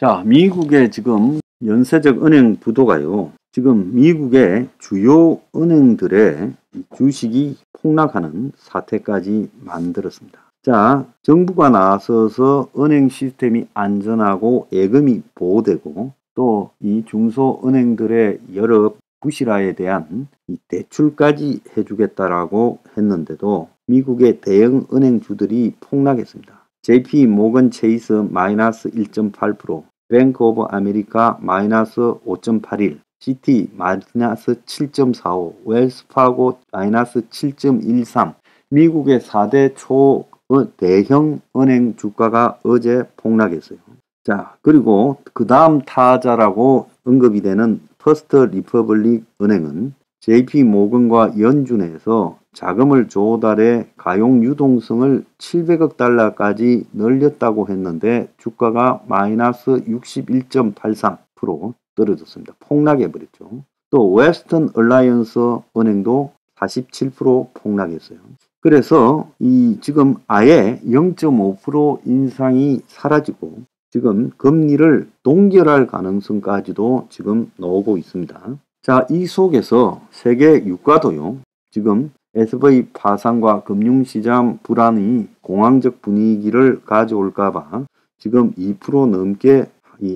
자, 미국의 지금 연쇄적 은행 부도가요. 지금 미국의 주요 은행들의 주식이 폭락하는 사태까지 만들었습니다. 자, 정부가 나서서 은행 시스템이 안전하고 예금이 보호되고 또 이 중소은행들의 여러 부실화에 대한 이 대출까지 해주겠다라고 했는데도 미국의 대형 은행주들이 폭락했습니다. JP 모건 체이스 마이너스 1.8%, 뱅크 오브 아메리카 마이너스 5.81, 시티 마이너스 7.45, 웰스파고 마이너스 7.13. 미국의 4대 대형 은행 주가가 어제 폭락했어요. 자, 그리고 그 다음 타자라고 언급이 되는 퍼스트 리퍼블릭 은행은 JP 모건과 연준에서 자금을 조달해 가용 유동성을 700억 달러까지 늘렸다고 했는데 주가가 마이너스 61.83% 떨어졌습니다. 폭락해버렸죠. 또 웨스턴 얼라이언스 은행도 47% 폭락했어요. 그래서 이 지금 아예 0.5% 인상이 사라지고 지금 금리를 동결할 가능성까지도 지금 나오고 있습니다. 자, 이 속에서 세계 유가도요. 지금 SV 파산과 금융시장 불안이 공황적 분위기를 가져올까봐 지금 2% 넘게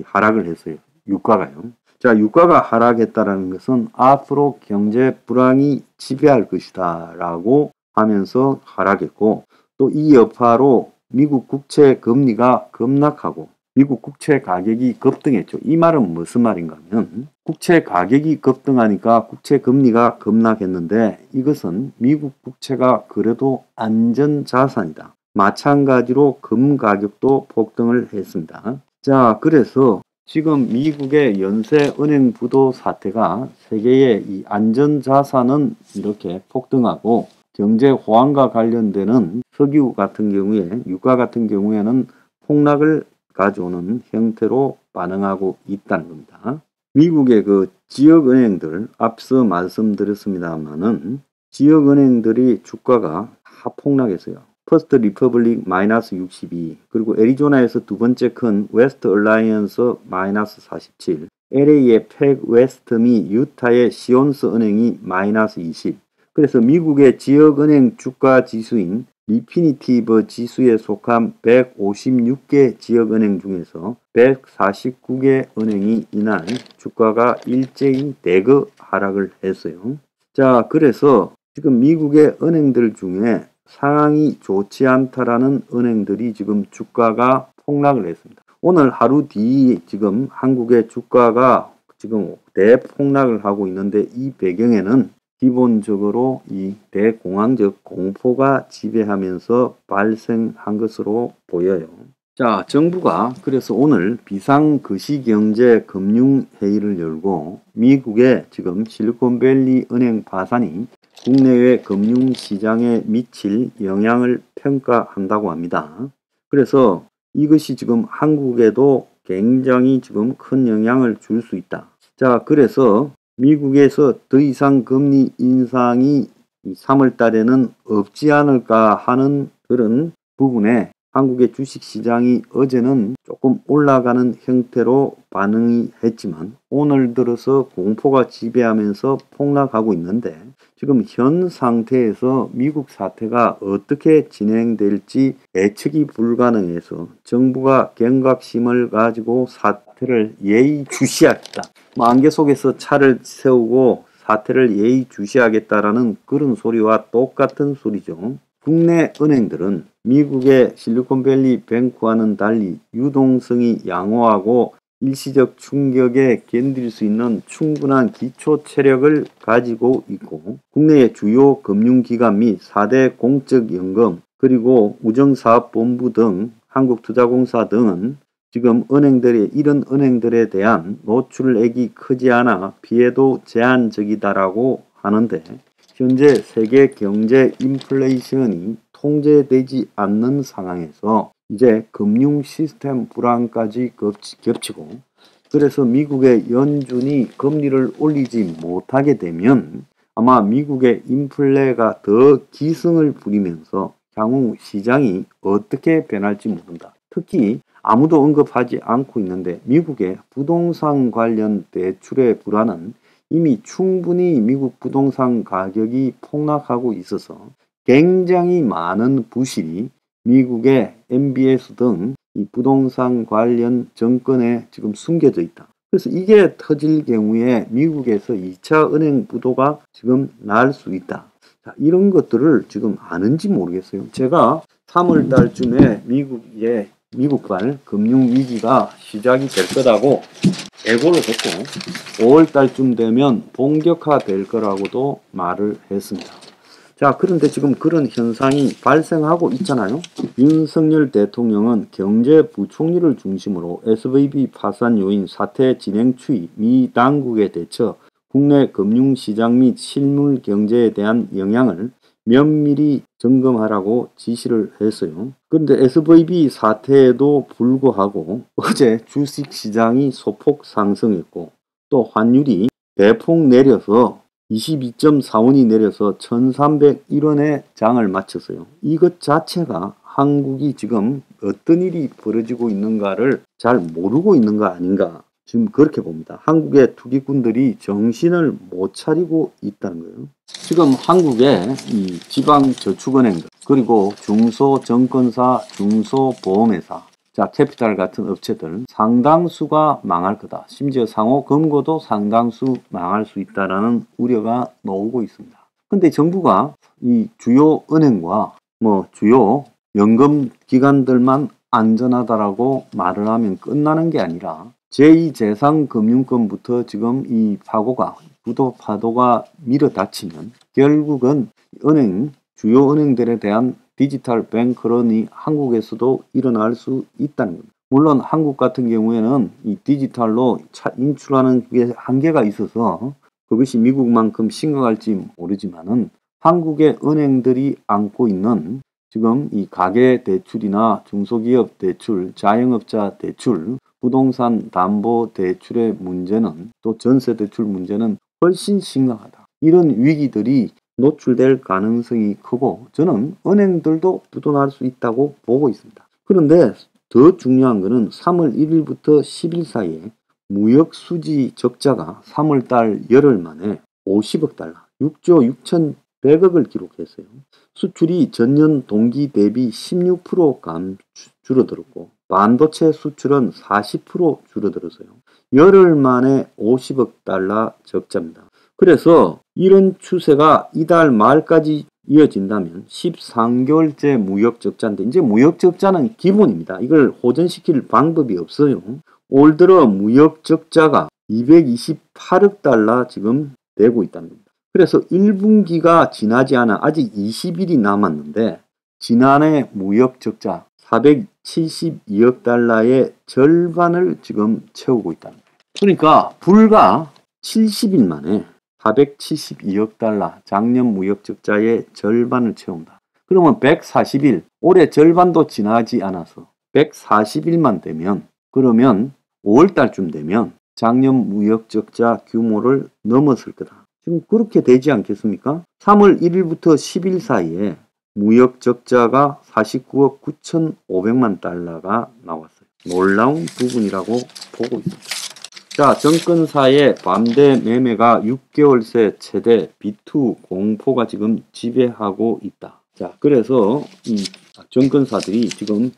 하락을 했어요. 유가가요. 자, 유가가 하락했다는 것은 앞으로 경제 불황이 지배할 것이다 라고 하면서 하락했고 또 이 여파로 미국 국채 금리가 급락하고 미국 국채 가격이 급등했죠. 이 말은 무슨 말인가 하면 국채 가격이 급등하니까 국채 금리가 급락했는데 이것은 미국 국채가 그래도 안전자산이다. 마찬가지로 금 가격도 폭등을 했습니다. 자, 그래서 지금 미국의 연쇄은행 부도 사태가 세계의 이 안전자산은 이렇게 폭등하고 경제 호황과 관련되는 석유 같은 경우에 유가 같은 경우에는 폭락을 가져오는 형태로 반응하고 있다는 겁니다. 미국의 그 지역은행들 앞서 말씀드렸습니다만은 지역은행들이 주가가 다 폭락했어요. 퍼스트 리퍼블릭 마이너스 62, 그리고 애리조나에서 두 번째 큰 웨스트 얼라이언스 마이너스 47, LA의 팩 웨스트 및 유타의 시온스 은행이 마이너스 20. 그래서 미국의 지역은행 주가 지수인 리피니티브 지수에 속한 156개 지역은행 중에서 149개 은행이 이날 주가가 일제히 대거 하락을 했어요. 자, 그래서 지금 미국의 은행들 중에 상황이 좋지 않다라는 은행들이 지금 주가가 폭락을 했습니다. 오늘 하루 뒤 지금 한국의 주가가 지금 대폭락을 하고 있는데 이 배경에는 기본적으로 이 대공황적 공포가 지배하면서 발생한 것으로 보여요. 자, 정부가 그래서 오늘 비상거시경제 금융회의를 열고 미국의 지금 실리콘밸리 은행 파산이 국내외 금융시장에 미칠 영향을 평가한다고 합니다. 그래서 이것이 지금 한국에도 굉장히 지금 큰 영향을 줄 수 있다. 자, 그래서 미국에서 더 이상 금리 인상이 3월 달에는 없지 않을까 하는 그런 부분에 한국의 주식시장이 어제는 조금 올라가는 형태로 반응이 했지만 오늘 들어서 공포가 지배하면서 폭락하고 있는데 지금 현 상태에서 미국 사태가 어떻게 진행될지 예측이 불가능해서 정부가 경각심을 가지고 사태를 예의주시하겠다. 안개 속에서 차를 세우고 사태를 예의주시하겠다라는 그런 소리와 똑같은 소리죠. 국내 은행들은 미국의 실리콘밸리 뱅크와는 달리 유동성이 양호하고 일시적 충격에 견딜 수 있는 충분한 기초 체력을 가지고 있고 국내의 주요 금융기관 및 4대 공적연금 그리고 우정사업본부 등 한국투자공사 등은 지금 이런 은행들에 대한 노출액이 크지 않아 피해도 제한적이다라고 하는데 현재 세계 경제 인플레이션이 통제되지 않는 상황에서 이제 금융 시스템 불안까지 겹치고 그래서 미국의 연준이 금리를 올리지 못하게 되면 아마 미국의 인플레가 더 기승을 부리면서 향후 시장이 어떻게 변할지 모른다. 특히 아무도 언급하지 않고 있는데 미국의 부동산 관련 대출의 불안은 이미 충분히 미국 부동산 가격이 폭락하고 있어서 굉장히 많은 부실이 미국의 MBS 등 이 부동산 관련 정권에 지금 숨겨져 있다. 그래서 이게 터질 경우에 미국에서 2차 은행 부도가 지금 날 수 있다. 자, 이런 것들을 지금 아는지 모르겠어요. 제가 3월 달쯤에 미국발 금융위기가 시작이 될 거라고 예고를 했고 5월 달쯤 되면 본격화될 거라고도 말을 했습니다. 자, 그런데 지금 그런 현상이 발생하고 있잖아요. 윤석열 대통령은 경제부총리를 중심으로 SVB 파산 요인, 사태 진행 추이, 미 당국의 대처, 국내 금융시장 및 실물 경제에 대한 영향을 면밀히 점검하라고 지시를 했어요. 그런데 SVB 사태에도 불구하고 어제 주식시장이 소폭 상승했고 또 환율이 대폭 내려서 22.4원이 내려서 1301원에 장을 마쳤어요. 이것 자체가 한국이 지금 어떤 일이 벌어지고 있는가를 잘 모르고 있는 거 아닌가, 지금 그렇게 봅니다. 한국의 투기꾼들이 정신을 못 차리고 있다는 거예요. 지금 한국의 이 지방저축은행들 그리고 중소증권사, 중소보험회사, 자, 캐피탈 같은 업체들 상당수가 망할 거다. 심지어 상호금고도 상당수 망할 수 있다라는 우려가 나오고 있습니다. 근데 정부가 이 주요 은행과 주요 연금기관들만 안전하다라고 말을 하면 끝나는 게 아니라 제2재상금융권부터 지금 이 부도 파도가 밀어닥치면 결국은 주요 은행들에 대한 디지털 뱅크런이 한국에서도 일어날 수 있다는 겁니다. 물론 한국 같은 경우에는 이 디지털로 인출하는 게 한계가 있어서 그것이 미국만큼 심각할지 모르지만은 한국의 은행들이 안고 있는 지금 이 가계 대출이나 중소기업 대출, 자영업자 대출, 부동산 담보 대출의 문제는 또 전세 대출 문제는 훨씬 심각하다. 이런 위기들이 노출될 가능성이 크고 저는 은행들도 부도날 수 있다고 보고 있습니다. 그런데 더 중요한 것은 3월 1일부터 10일 사이에 무역 수지 적자가 3월 달 열흘 만에 50억 달러, 6조 6,100억을 기록했어요. 수출이 전년 동기 대비 16% 줄어들었고 반도체 수출은 40% 줄어들었어요. 열흘 만에 50억 달러 적자입니다. 그래서 이런 추세가 이달 말까지 이어진다면 13개월째 무역 적자인데 이제 무역 적자는 기본입니다. 이걸 호전시킬 방법이 없어요. 올 들어 무역 적자가 228억 달러 지금 되고 있다는 겁니다. 그래서 1분기가 지나지 않아 아직 20일이 남았는데 지난해 무역 적자 472억 달러의 절반을 지금 채우고 있다는 거예요. 그러니까 불과 70일 만에 472억 달러 작년 무역 적자의 절반을 채운다. 그러면 140일, 올해 절반도 지나지 않아서 140일만 되면 그러면 5월달쯤 되면 작년 무역 적자 규모를 넘었을 거다. 지금 그렇게 되지 않겠습니까? 3월 1일부터 10일 사이에 무역 적자가 49억 9,500만 달러가 나왔어요. 놀라운 부분이라고 보고 있습니다. 자, 정권사의 반대 매매가 6개월 새 최대 B2 공포가 지금 지배하고 있다. 자, 그래서 이 정권사들이 지금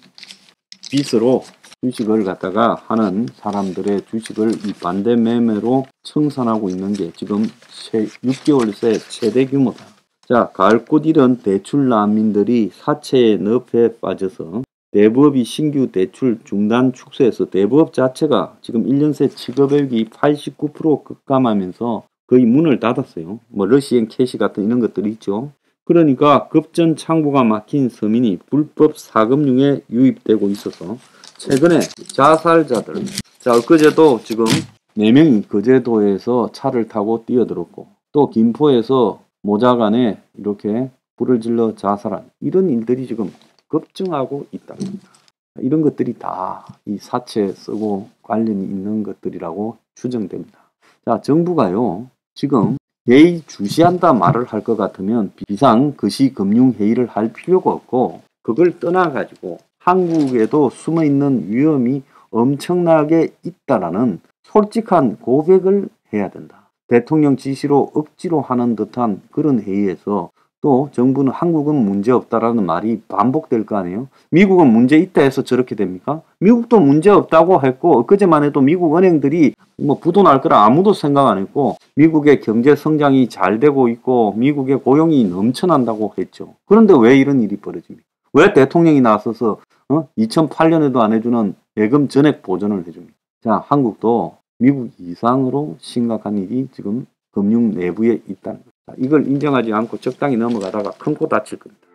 빚으로 주식을 갖다가 하는 사람들의 주식을 이 반대 매매로 청산하고 있는 게 지금 6개월 새 최대 규모다. 자, 가을꽃 잃은 대출 난민들이 사채의 늪에 빠져서 대부업이 신규 대출 중단 축소해서 대부업 자체가 지금 1년 새 취급액이 89% 급감하면서 거의 문을 닫았어요. 러시앤 캐시 같은 이런 것들이 있죠. 그러니까 급전 창구가 막힌 서민이 불법 사금융에 유입되고 있어서 최근에 자살자들, 자, 엊그제도 지금 4명이 거제도에서 차를 타고 뛰어들었고 또 김포에서 모자간에 이렇게 불을 질러 자살한 이런 일들이 지금 급증하고 있다는 겁니다. 이런 것들이 다 이 사채 쓰고 관련이 있는 것들이라고 추정됩니다. 자, 정부가요 지금 예의주시한다 말을 할 것 같으면 비상거시금융회의를 할 필요가 없고 그걸 떠나가지고 한국에도 숨어있는 위험이 엄청나게 있다라는 솔직한 고백을 해야 된다. 대통령 지시로 억지로 하는 듯한 그런 회의에서 또 정부는 한국은 문제없다라는 말이 반복될 거 아니에요. 미국은 문제 있다 해서 저렇게 됩니까? 미국도 문제 없다고 했고 그제만 해도 미국 은행들이 뭐 부도 날 거라 아무도 생각 안 했고 미국의 경제 성장이 잘 되고 있고 미국의 고용이 넘쳐난다고 했죠. 그런데 왜 이런 일이 벌어집니까? 왜 대통령이 나서서 2008년에도 안 해주는 예금 전액 보전을 해줍니까? 자, 한국도 미국 이상으로 심각한 일이 지금 금융 내부에 있다는 겁니다. 이걸 인정하지 않고 적당히 넘어가다가 큰 코 다칠 겁니다.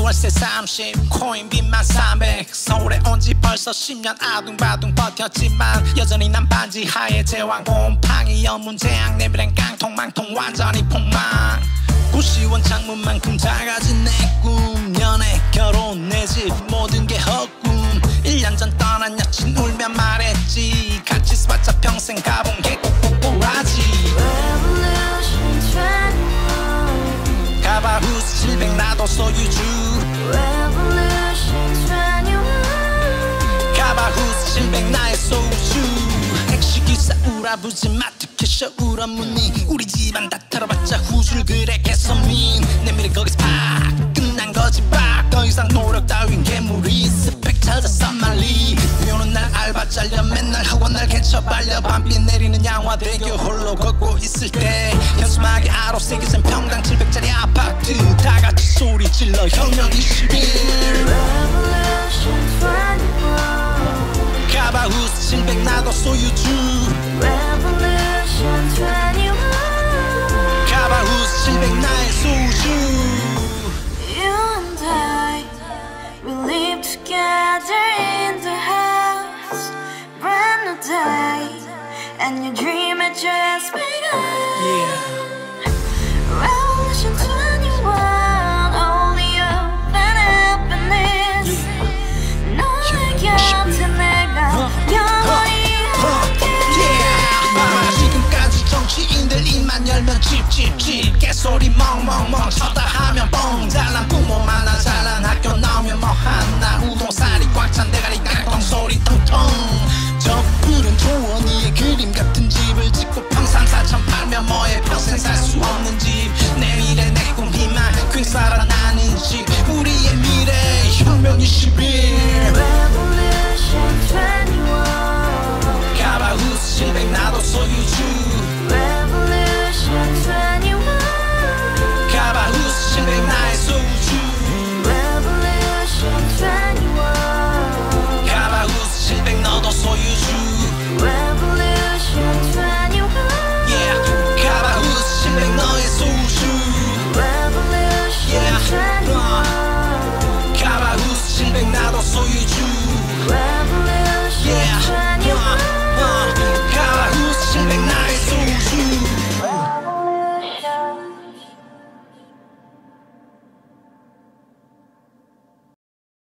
월세 30 코인빚만 300 서울에 온지 벌써 10년 아둥바둥 버텼지만 여전히 난 반지 하에 제왕 곰팡이 연문제약 내 미래는 깡통망통 완전히 폭망 고시원 창문만큼 작아진 내 꿈 연애 결혼 내 집 모든 게 헛꿈 1년 전 떠난 여친 울며 말했지 같이 써봤자 평생 가본 게 꼭꼭꼭하지 가바후스 700 나도 소유주 가바후스 700 나의 소주 택시기사 우라부지 마트 캐셔 울어무니 우리 집안 다 털어봤자 후줄 그래 개선민 내 미래 거기서 팍 끝난 거지 팍 더 이상 노력 따윈 괴물이 스펙 찾아서 말리 비오는 날 알바 잘려 맨날 학원 날 개쳐 발려 밤비 내리는 양화대교 홀로 걷고 있을 때 현수막에 아로 새겨진 평당 700짜리 아파트 다같이 소리 질러 혁명 21 가바후스 700 나도 소유주 가바후스 700 나의 소주 Together in the house, brand new day, and your dream had just begun. Revolution 21, only open up in this. 너의 곁에 내가 영원히 함께. 지금까지 정치인들 입만 열면 찝찝찝 개소리 멍멍멍 쳤다 하면 뻥 잘난 부모 만나 잘난 학교 나오면 뭐 하나 우동살이 꽉 찬 대가리 깡통 소리 텅텅 저 푸른 조원이의 그림 같은 집을 짓고 평산 4천 팔면 뭐해 평생 살 수 없는 집 내 미래 내 꿈 희망 그 살아나는 집 우리의 미래 혁명 21 Revolution 21. 가바후스 700 나도 소유주 Revolution 21.